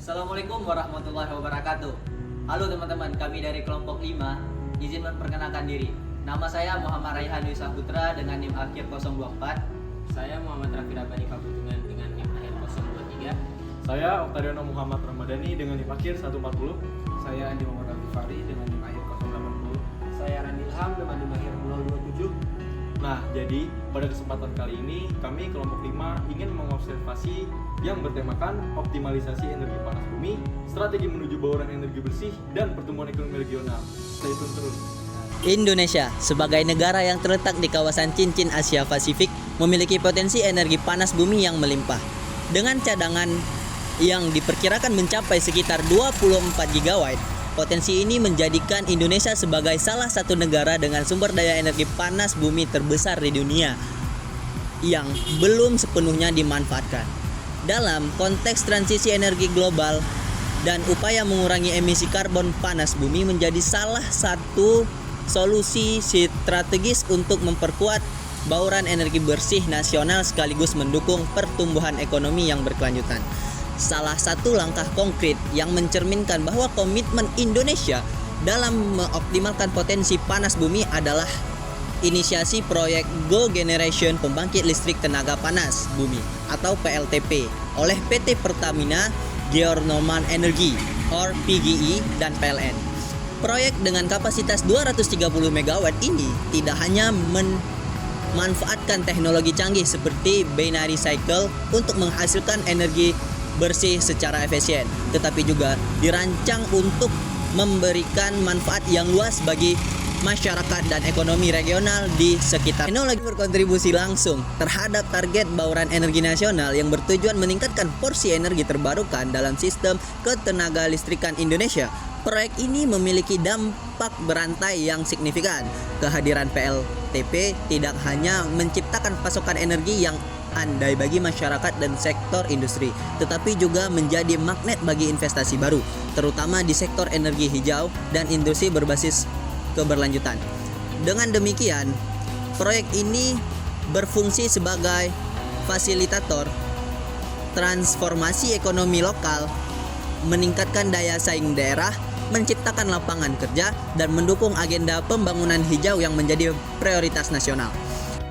Assalamualaikum warahmatullahi wabarakatuh. Halo teman-teman, kami dari kelompok 5 izin memperkenalkan diri. Nama saya Muhammad Raihan Dwi Saputra dengan NIM akhir 024. Saya Muhammad Raffi Rabani Pakutungan dengan NIM akhir 023. Saya Oktariano Muhammad Ramadhani dengan NIM akhir 140. Saya Andi Muhammad Al-Ghifari dengan NIM akhir 080. Saya Rani Ilham dengan NIM akhir 027. Nah, jadi pada kesempatan kali ini kami kelompok 5 ingin mengobservasi yang bertemakan optimalisasi energi panas bumi, strategi menuju bauran energi bersih, dan pertumbuhan ekonomi regional. Stay tune terus. Indonesia, sebagai negara yang terletak di kawasan cincin Asia Pasifik, memiliki potensi energi panas bumi yang melimpah. Dengan cadangan yang diperkirakan mencapai sekitar 24 gigawatt, potensi ini menjadikan Indonesia sebagai salah satu negara dengan sumber daya energi panas bumi terbesar di dunia yang belum sepenuhnya dimanfaatkan. Dalam konteks transisi energi global dan upaya mengurangi emisi karbon, panas bumi menjadi salah satu solusi strategis untuk memperkuat bauran energi bersih nasional sekaligus mendukung pertumbuhan ekonomi yang berkelanjutan. Salah satu langkah konkret yang mencerminkan bahwa komitmen Indonesia dalam mengoptimalkan potensi panas bumi adalah inisiasi proyek Go Generation Pembangkit Listrik Tenaga Panas Bumi atau PLTP oleh PT Pertamina Geothermal Energy or PGE dan PLN. Proyek dengan kapasitas 230 MW ini tidak hanya memanfaatkan teknologi canggih seperti binary cycle untuk menghasilkan energi bersih secara efisien, tetapi juga dirancang untuk memberikan manfaat yang luas bagi masyarakat dan ekonomi regional di sekitar. Teknologi berkontribusi langsung terhadap target bauran energi nasional yang bertujuan meningkatkan porsi energi terbarukan dalam sistem ketenaga listrikan Indonesia. Proyek ini memiliki dampak berantai yang signifikan. Kehadiran PLTP tidak hanya menciptakan pasokan energi yang andai bagi masyarakat dan sektor industri, tetapi juga menjadi magnet bagi investasi baru, terutama di sektor energi hijau dan industri berbasis keberlanjutan. Dengan demikian, proyek ini berfungsi sebagai fasilitator transformasi ekonomi lokal, meningkatkan daya saing daerah, menciptakan lapangan kerja, dan mendukung agenda pembangunan hijau yang menjadi prioritas nasional.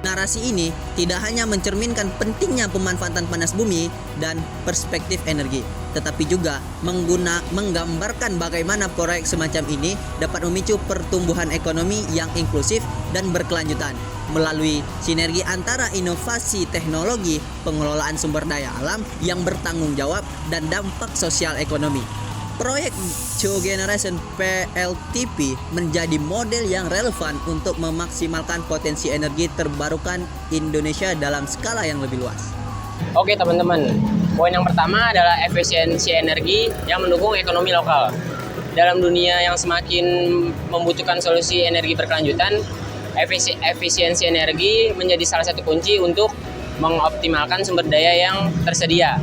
Narasi ini tidak hanya mencerminkan pentingnya pemanfaatan panas bumi dan perspektif energi, tetapi juga menggambarkan bagaimana proyek semacam ini dapat memicu pertumbuhan ekonomi yang inklusif dan berkelanjutan melalui sinergi antara inovasi teknologi, pengelolaan sumber daya alam yang bertanggung jawab, dan dampak sosial ekonomi. Proyek Go Generation PLTP menjadi model yang relevan untuk memaksimalkan potensi energi terbarukan Indonesia dalam skala yang lebih luas. Oke teman-teman, poin yang pertama adalah efisiensi energi yang mendukung ekonomi lokal. Dalam dunia yang semakin membutuhkan solusi energi berkelanjutan, efisiensi energi menjadi salah satu kunci untuk mengoptimalkan sumber daya yang tersedia.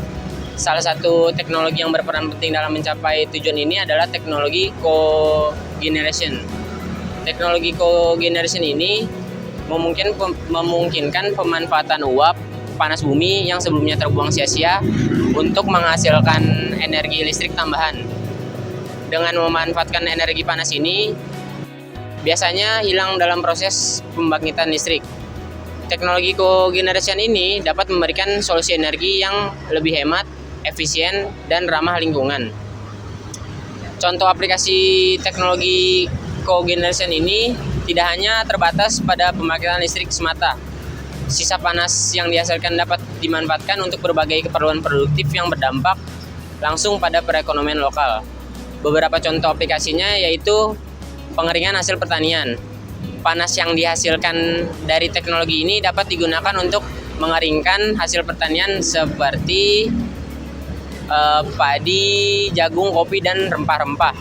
Salah satu teknologi yang berperan penting dalam mencapai tujuan ini adalah teknologi cogeneration. Teknologi cogeneration ini memungkinkan pemanfaatan uap panas bumi yang sebelumnya terbuang sia-sia untuk menghasilkan energi listrik tambahan. Dengan memanfaatkan energi panas ini, biasanya hilang dalam proses pembangkitan listrik. Teknologi cogeneration ini dapat memberikan solusi energi yang lebih hemat, efisien, dan ramah lingkungan. Contoh aplikasi teknologi cogeneration ini tidak hanya terbatas pada pembangkitan listrik semata. Sisa panas yang dihasilkan dapat dimanfaatkan untuk berbagai keperluan produktif yang berdampak langsung pada perekonomian lokal. Beberapa contoh aplikasinya yaitu pengeringan hasil pertanian. Panas yang dihasilkan dari teknologi ini dapat digunakan untuk mengeringkan hasil pertanian seperti padi, jagung, kopi, dan rempah-rempah.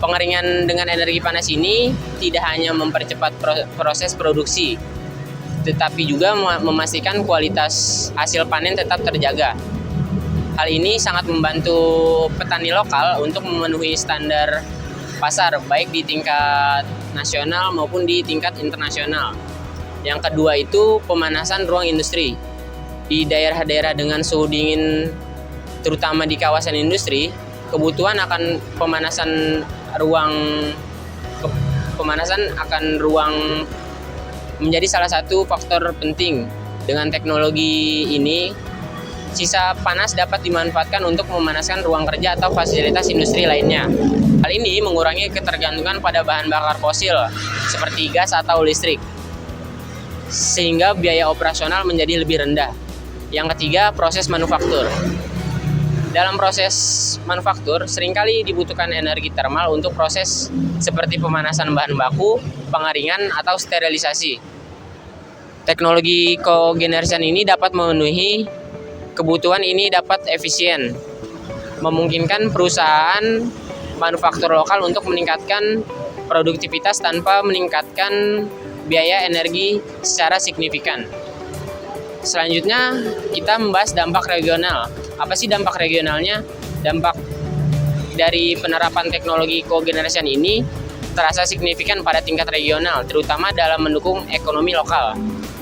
Pengeringan dengan energi panas ini tidak hanya mempercepat proses produksi, tetapi juga memastikan kualitas hasil panen tetap terjaga. Hal ini sangat membantu petani lokal untuk memenuhi standar pasar, baik di tingkat nasional maupun di tingkat internasional. Yang kedua itu pemanasan ruang industri. Di daerah-daerah dengan suhu dingin terutama di kawasan industri, kebutuhan akan pemanasan ruang menjadi salah satu faktor penting. Dengan teknologi ini, sisa panas dapat dimanfaatkan untuk memanaskan ruang kerja atau fasilitas industri lainnya. Hal ini mengurangi ketergantungan pada bahan bakar fosil seperti gas atau listrik, sehingga biaya operasional menjadi lebih rendah. Yang ketiga, proses manufaktur. Dalam proses manufaktur, seringkali dibutuhkan energi termal untuk proses seperti pemanasan bahan baku, pengeringan, atau sterilisasi. Teknologi cogeneration ini dapat memenuhi kebutuhan ini dapat efisien, memungkinkan perusahaan manufaktur lokal untuk meningkatkan produktivitas tanpa meningkatkan biaya energi secara signifikan. Selanjutnya, kita membahas dampak regional. Apa sih dampak regionalnya? Dampak dari penerapan teknologi cogeneration ini terasa signifikan pada tingkat regional, terutama dalam mendukung ekonomi lokal.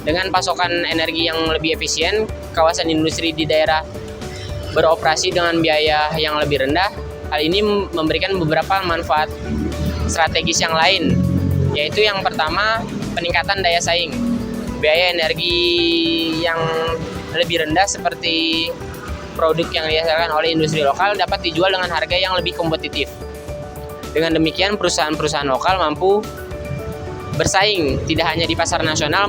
Dengan pasokan energi yang lebih efisien, kawasan industri di daerah beroperasi dengan biaya yang lebih rendah. Hal ini memberikan beberapa manfaat strategis yang lain, yaitu yang pertama, peningkatan daya saing. Biaya energi yang lebih rendah seperti produk yang dihasilkan oleh industri lokal dapat dijual dengan harga yang lebih kompetitif. Dengan demikian, perusahaan-perusahaan lokal mampu bersaing tidak hanya di pasar nasional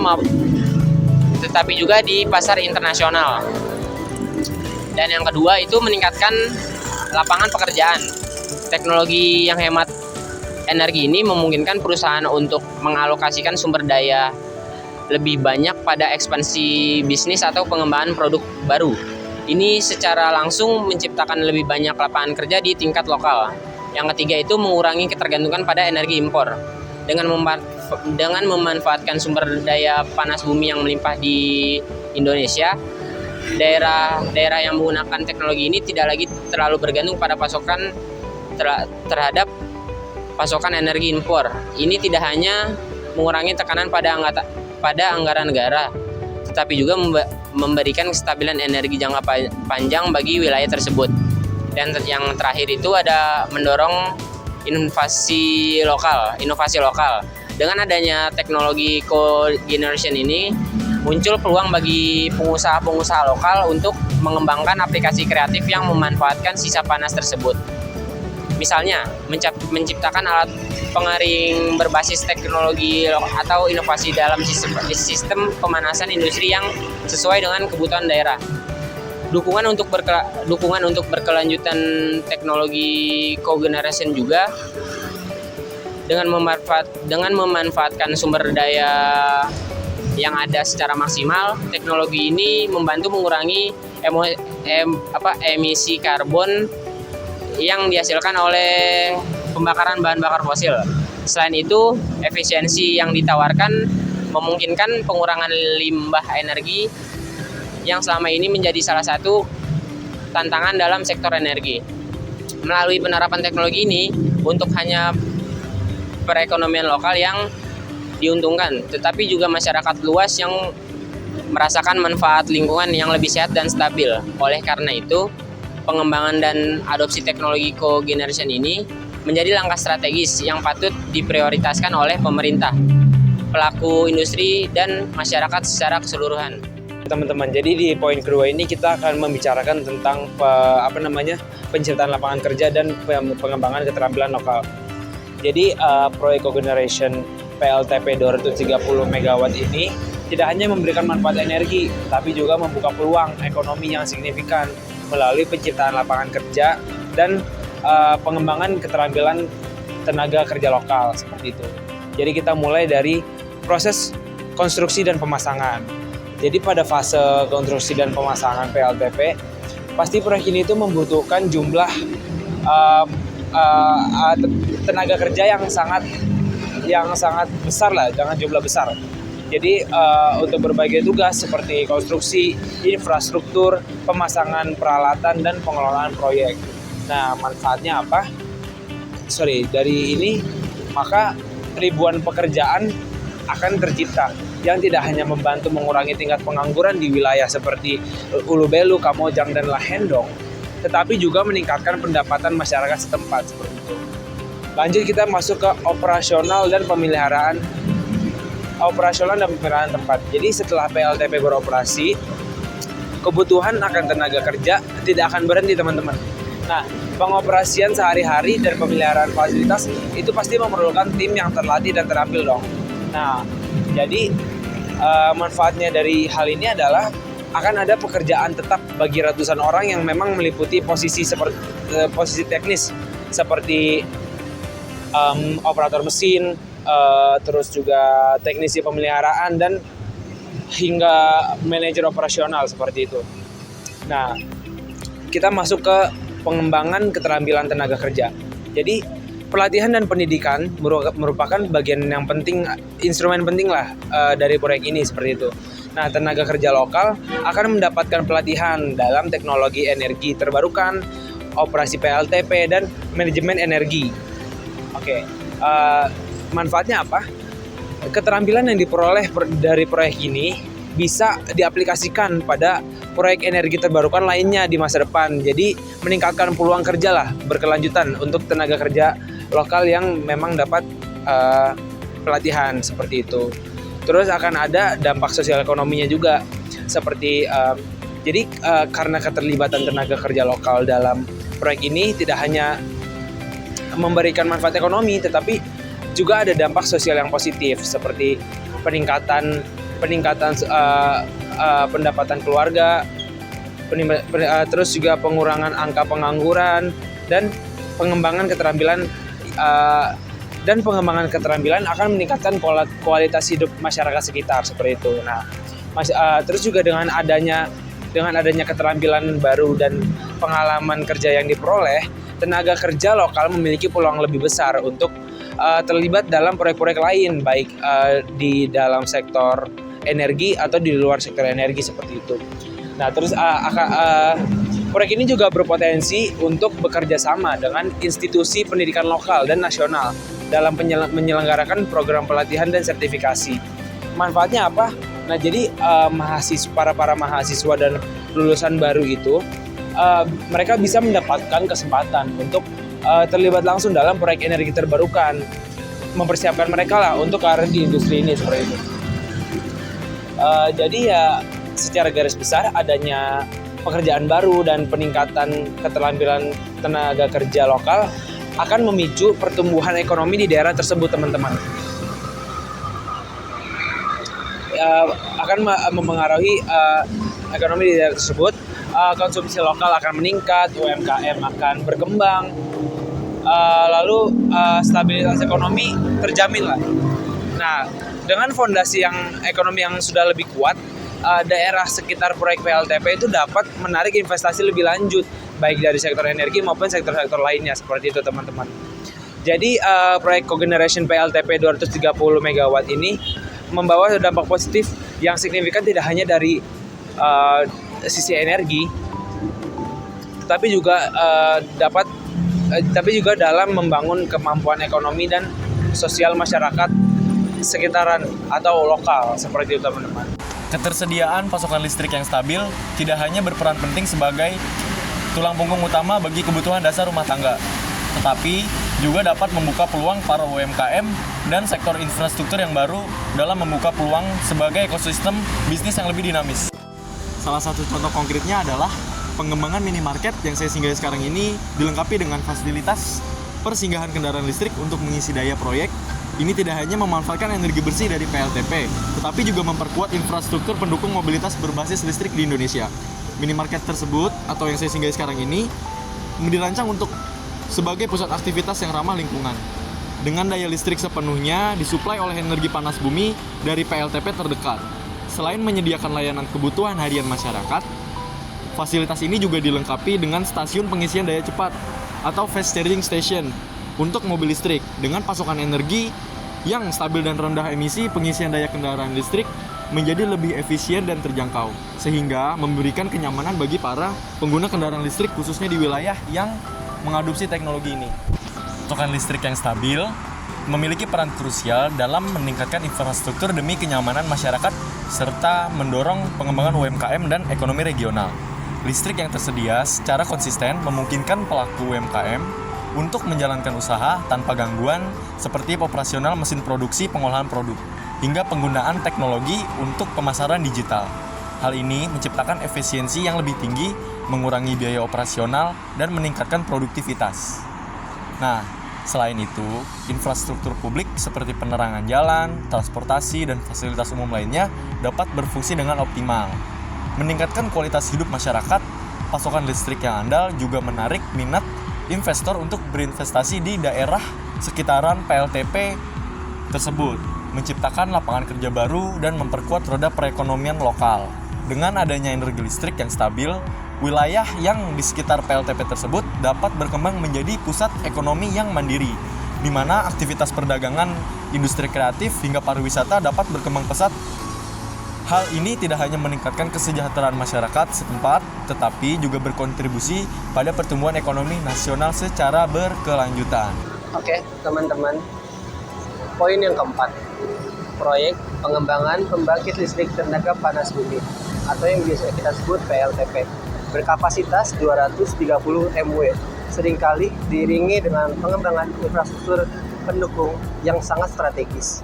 tetapi juga di pasar internasional. Dan yang kedua itu meningkatkan lapangan pekerjaan. Teknologi yang hemat energi ini memungkinkan perusahaan untuk mengalokasikan sumber daya lebih banyak pada ekspansi bisnis atau pengembangan produk baru. Ini secara langsung menciptakan lebih banyak lapangan kerja di tingkat lokal. Yang ketiga itu mengurangi ketergantungan pada energi impor. Dengan memanfaatkan sumber daya panas bumi yang melimpah di Indonesia, daerah yang menggunakan teknologi ini tidak lagi terlalu bergantung pada pasokan terhadap pasokan energi impor. Ini tidak hanya mengurangi tekanan pada anggaran negara, tetapi juga memberikan kestabilan energi jangka panjang bagi wilayah tersebut. Dan yang terakhir itu ada mendorong inovasi lokal. Dengan adanya teknologi cogeneration ini, muncul peluang bagi pengusaha-pengusaha lokal untuk mengembangkan aplikasi kreatif yang memanfaatkan sisa panas tersebut. Misalnya, menciptakan alat pengering berbasis teknologi atau inovasi dalam sistem pemanasan industri yang sesuai dengan kebutuhan daerah. Dukungan untuk berkelanjutan teknologi cogeneration juga dengan memanfaatkan sumber daya yang ada secara maksimal. Teknologi ini membantu mengurangi emisi karbon yang dihasilkan oleh pembakaran bahan bakar fosil. Selain itu, efisiensi yang ditawarkan memungkinkan pengurangan limbah energi yang selama ini menjadi salah satu tantangan dalam sektor energi. Melalui penerapan teknologi ini, untuk hanya perekonomian lokal yang diuntungkan, tetapi juga masyarakat luas yang merasakan manfaat lingkungan yang lebih sehat dan stabil. Oleh karena itu, pengembangan dan adopsi teknologi cogeneration ini menjadi langkah strategis yang patut diprioritaskan oleh pemerintah, pelaku industri, dan masyarakat secara keseluruhan. Teman-teman, jadi di poin kedua ini kita akan membicarakan tentang penciptaan lapangan kerja dan pengembangan keterampilan lokal. Jadi proyek cogeneration PLTP 230 MW ini tidak hanya memberikan manfaat energi, tapi juga membuka peluang ekonomi yang signifikan melalui penciptaan lapangan kerja dan pengembangan keterampilan tenaga kerja lokal seperti itu. Jadi kita mulai dari proses konstruksi dan pemasangan. Jadi pada fase konstruksi dan pemasangan PLTP, pasti proyek ini itu membutuhkan jumlah tenaga kerja yang sangat besar lah, jangan jumlah besar. Jadi untuk berbagai tugas seperti konstruksi, infrastruktur, pemasangan peralatan, dan pengelolaan proyek. Nah, manfaatnya apa? Dari ini, maka ribuan pekerjaan akan tercipta yang tidak hanya membantu mengurangi tingkat pengangguran di wilayah seperti Ulu Belu, Kamojang, dan Lahendong, tetapi juga meningkatkan pendapatan masyarakat setempat seperti itu. Lanjut kita masuk ke operasional dan pemeliharaan tempat. Jadi setelah PLTP beroperasi, kebutuhan akan tenaga kerja tidak akan berhenti teman-teman. Nah, pengoperasian sehari-hari dan pemeliharaan fasilitas itu pasti memerlukan tim yang terlatih dan terampil dong. Nah, jadi manfaatnya dari hal ini adalah akan ada pekerjaan tetap bagi ratusan orang yang memang meliputi posisi teknis seperti operator mesin, terus juga teknisi pemeliharaan dan hingga manajer operasional seperti itu. Nah, kita masuk ke pengembangan keterampilan tenaga kerja. Jadi pelatihan dan pendidikan merupakan bagian yang penting, instrumen penting lah dari proyek ini seperti itu. Nah, tenaga kerja lokal akan mendapatkan pelatihan dalam teknologi energi terbarukan, operasi PLTP dan manajemen energi. Oke, manfaatnya apa? Keterampilan yang diperoleh dari proyek ini bisa diaplikasikan pada proyek energi terbarukan lainnya di masa depan. Jadi meningkatkan peluang kerja lah berkelanjutan untuk tenaga kerja lokal yang memang dapat pelatihan seperti itu. Terus akan ada dampak sosial ekonominya juga seperti karena keterlibatan tenaga kerja lokal dalam proyek ini tidak hanya memberikan manfaat ekonomi, tetapi juga ada dampak sosial yang positif seperti peningkatan pendapatan keluarga, terus juga pengurangan angka pengangguran dan pengembangan keterampilan akan meningkatkan kualitas hidup masyarakat sekitar seperti itu. Nah, terus juga dengan adanya keterampilan baru dan pengalaman kerja yang diperoleh, tenaga kerja lokal memiliki peluang lebih besar untuk terlibat dalam proyek-proyek lain, baik di dalam sektor energi atau di luar sektor energi seperti itu. Nah, terus proyek ini juga berpotensi untuk bekerja sama dengan institusi pendidikan lokal dan nasional dalam menyelenggarakan program pelatihan dan sertifikasi. Manfaatnya apa? Nah, jadi para mahasiswa dan lulusan baru itu mereka bisa mendapatkan kesempatan untuk terlibat langsung dalam proyek energi terbarukan, mempersiapkan mereka lah untuk karir di industri ini seperti itu. Jadi ya secara garis besar adanya pekerjaan baru dan peningkatan keterampilan tenaga kerja lokal akan memicu pertumbuhan ekonomi di daerah tersebut teman-teman. Akan mempengaruhi ekonomi di daerah tersebut, konsumsi lokal akan meningkat, UMKM akan berkembang, lalu stabilitas ekonomi terjamin lah. Nah, dengan fondasi ekonomi yang sudah lebih kuat, daerah sekitar proyek PLTP itu dapat menarik investasi lebih lanjut, baik dari sektor energi maupun sektor-sektor lainnya seperti itu teman-teman. Jadi proyek cogeneration PLTP 230 MW ini membawa dampak positif yang signifikan tidak hanya dari sisi energi, tapi juga dalam membangun kemampuan ekonomi dan sosial masyarakat sekitaran atau lokal seperti itu teman-teman. Ketersediaan pasokan listrik yang stabil tidak hanya berperan penting sebagai tulang punggung utama bagi kebutuhan dasar rumah tangga, tetapi juga dapat membuka peluang para UMKM dan sektor infrastruktur yang baru dalam membuka peluang sebagai ekosistem bisnis yang lebih dinamis. Salah satu contoh konkretnya adalah pengembangan minimarket yang saya singgahi sekarang ini dilengkapi dengan fasilitas persinggahan kendaraan listrik untuk mengisi daya proyek. Ini tidak hanya memanfaatkan energi bersih dari PLTP, tetapi juga memperkuat infrastruktur pendukung mobilitas berbasis listrik di Indonesia. Minimarket tersebut, atau yang saya singgahi sekarang ini, dirancang untuk sebagai pusat aktivitas yang ramah lingkungan. Dengan daya listrik sepenuhnya disuplai oleh energi panas bumi dari PLTP terdekat. Selain menyediakan layanan kebutuhan harian masyarakat, fasilitas ini juga dilengkapi dengan stasiun pengisian daya cepat atau fast charging station untuk mobil listrik dengan pasokan energi yang stabil dan rendah emisi. Pengisian daya kendaraan listrik menjadi lebih efisien dan terjangkau sehingga memberikan kenyamanan bagi para pengguna kendaraan listrik khususnya di wilayah yang mengadopsi teknologi ini. Pasokan listrik yang stabil memiliki peran krusial dalam meningkatkan infrastruktur demi kenyamanan masyarakat serta mendorong pengembangan UMKM dan ekonomi regional. Listrik yang tersedia secara konsisten memungkinkan pelaku UMKM untuk menjalankan usaha tanpa gangguan seperti operasional mesin produksi pengolahan produk, hingga penggunaan teknologi untuk pemasaran digital. Hal ini menciptakan efisiensi yang lebih tinggi, mengurangi biaya operasional, dan meningkatkan produktivitas. Nah, selain itu, infrastruktur publik seperti penerangan jalan, transportasi, dan fasilitas umum lainnya dapat berfungsi dengan optimal. Meningkatkan kualitas hidup masyarakat, pasokan listrik yang andal juga menarik minat investor untuk berinvestasi di daerah sekitaran PLTP tersebut, menciptakan lapangan kerja baru dan memperkuat roda perekonomian lokal. Dengan adanya energi listrik yang stabil, wilayah yang di sekitar PLTP tersebut dapat berkembang menjadi pusat ekonomi yang mandiri, di mana aktivitas perdagangan, industri kreatif, hingga pariwisata dapat berkembang pesat. Hal ini tidak hanya meningkatkan kesejahteraan masyarakat setempat, tetapi juga berkontribusi pada pertumbuhan ekonomi nasional secara berkelanjutan. Oke, teman-teman. Poin yang keempat, proyek pengembangan pembangkit listrik tenaga panas bumi atau yang biasa kita sebut PLTP berkapasitas 230 MW, seringkali diiringi dengan pengembangan infrastruktur pendukung yang sangat strategis.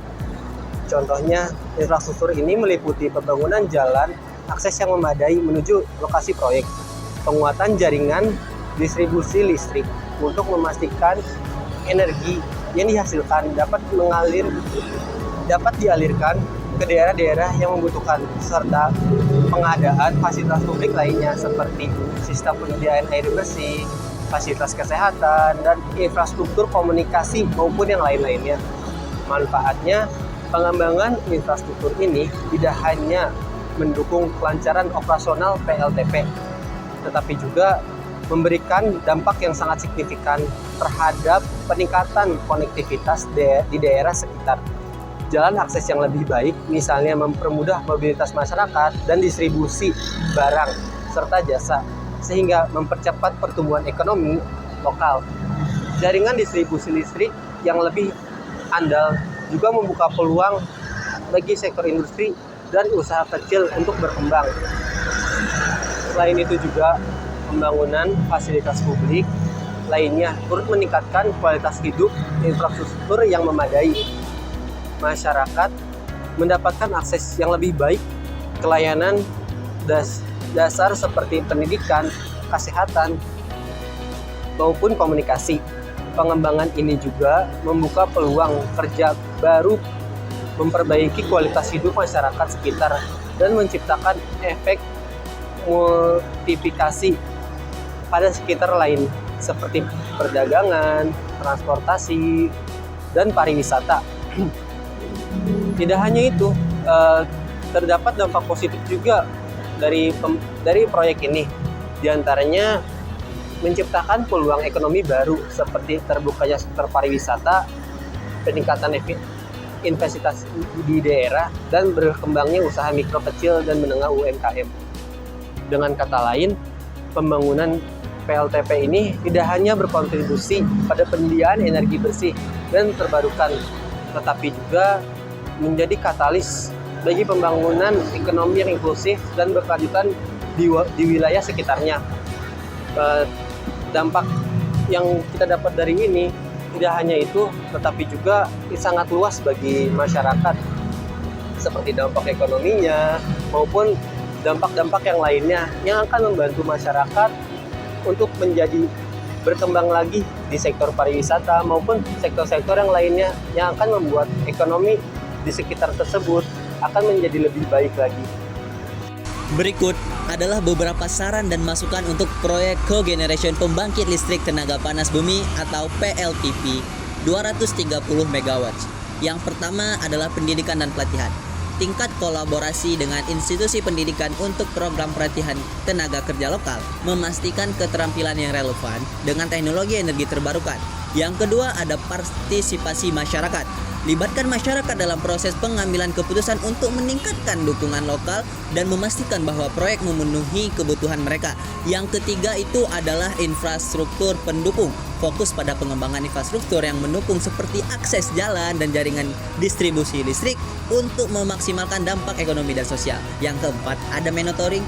Contohnya, infrastruktur ini meliputi pembangunan jalan, akses yang memadai menuju lokasi proyek, penguatan jaringan distribusi listrik untuk memastikan energi yang dihasilkan dapat dialirkan ke daerah-daerah yang membutuhkan, serta pengadaan fasilitas publik lainnya seperti sistem penyediaan air bersih, fasilitas kesehatan, dan infrastruktur komunikasi maupun yang lain-lainnya. Manfaatnya, pengembangan infrastruktur ini tidak hanya mendukung kelancaran operasional PLTP, tetapi juga memberikan dampak yang sangat signifikan terhadap peningkatan konektivitas di daerah sekitar. Jalan akses yang lebih baik, misalnya mempermudah mobilitas masyarakat dan distribusi barang serta jasa, sehingga mempercepat pertumbuhan ekonomi lokal. Jaringan distribusi listrik yang lebih andal juga membuka peluang bagi sektor industri dan usaha kecil untuk berkembang. Selain itu juga, pembangunan fasilitas publik lainnya turut meningkatkan kualitas hidup infrastruktur yang memadai. Masyarakat mendapatkan akses yang lebih baik ke layanan dasar seperti pendidikan, kesehatan, maupun komunikasi. Pengembangan ini juga membuka peluang kerja baru, memperbaiki kualitas hidup masyarakat sekitar, dan menciptakan efek multiplikasi pada sekitar lain seperti perdagangan, transportasi, dan pariwisata. Tidak hanya itu, terdapat dampak positif juga dari proyek ini. Di antaranya menciptakan peluang ekonomi baru seperti terbukanya sektor pariwisata, peningkatan investasi di daerah, dan berkembangnya usaha mikro kecil dan menengah UMKM. Dengan kata lain, pembangunan PLTP ini tidak hanya berkontribusi pada penyediaan energi bersih dan terbarukan, tetapi juga menjadi katalis bagi pembangunan ekonomi yang inklusif dan berkelanjutan di wilayah sekitarnya. Dampak yang kita dapat dari ini tidak hanya itu, tetapi juga sangat luas bagi masyarakat, seperti dampak ekonominya maupun dampak-dampak yang lainnya yang akan membantu masyarakat untuk menjadi berkembang lagi di sektor pariwisata maupun sektor-sektor yang lainnya yang akan membuat ekonomi di sekitar tersebut akan menjadi lebih baik lagi. Berikut adalah beberapa saran dan masukan untuk proyek cogeneration pembangkit listrik tenaga panas bumi atau PLTP 230 MW. Yang pertama adalah pendidikan dan pelatihan. Tingkat kolaborasi dengan institusi pendidikan untuk program pelatihan tenaga kerja lokal, memastikan keterampilan yang relevan dengan teknologi energi terbarukan. Yang kedua ada partisipasi masyarakat. Libatkan masyarakat dalam proses pengambilan keputusan untuk meningkatkan dukungan lokal dan memastikan bahwa proyek memenuhi kebutuhan mereka. Yang ketiga itu adalah infrastruktur pendukung. Fokus pada pengembangan infrastruktur yang mendukung seperti akses jalan dan jaringan distribusi listrik untuk memaksimalkan dampak ekonomi dan sosial. Yang keempat ada monitoring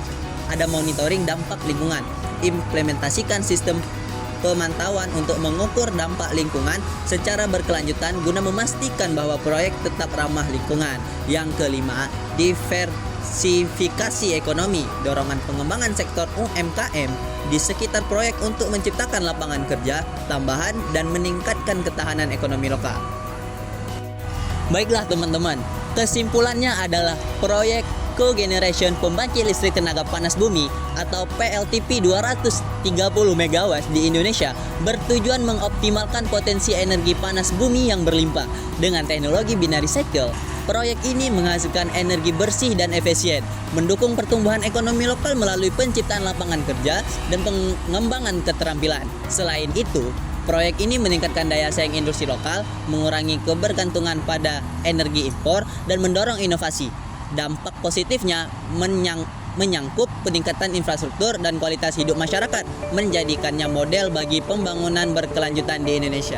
ada monitoring dampak lingkungan, implementasikan sistem pemantauan untuk mengukur dampak lingkungan secara berkelanjutan guna memastikan bahwa proyek tetap ramah lingkungan. Yang kelima, diversifikasi ekonomi, dorongan pengembangan sektor UMKM di sekitar proyek untuk menciptakan lapangan kerja tambahan dan meningkatkan ketahanan ekonomi lokal. Baiklah teman-teman, kesimpulannya adalah proyek Cogeneration Pembangkit Listrik Tenaga Panas Bumi atau PLTP 230 MW di Indonesia bertujuan mengoptimalkan potensi energi panas bumi yang berlimpah. Dengan teknologi binary cycle, proyek ini menghasilkan energi bersih dan efisien, mendukung pertumbuhan ekonomi lokal melalui penciptaan lapangan kerja dan pengembangan keterampilan. Selain itu, proyek ini meningkatkan daya saing industri lokal, mengurangi kebergantungan pada energi impor, dan mendorong inovasi. Dampak positifnya menyangkut peningkatan infrastruktur dan kualitas hidup masyarakat, menjadikannya model bagi pembangunan berkelanjutan di Indonesia.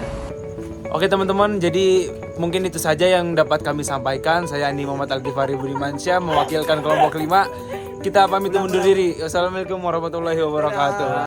Oke teman-teman, jadi mungkin itu saja yang dapat kami sampaikan. Saya Andi Muhammad Al-Ghifari Budimansyah mewakilkan kelompok 5. Kita pamit undur diri. Wassalamualaikum warahmatullahi wabarakatuh.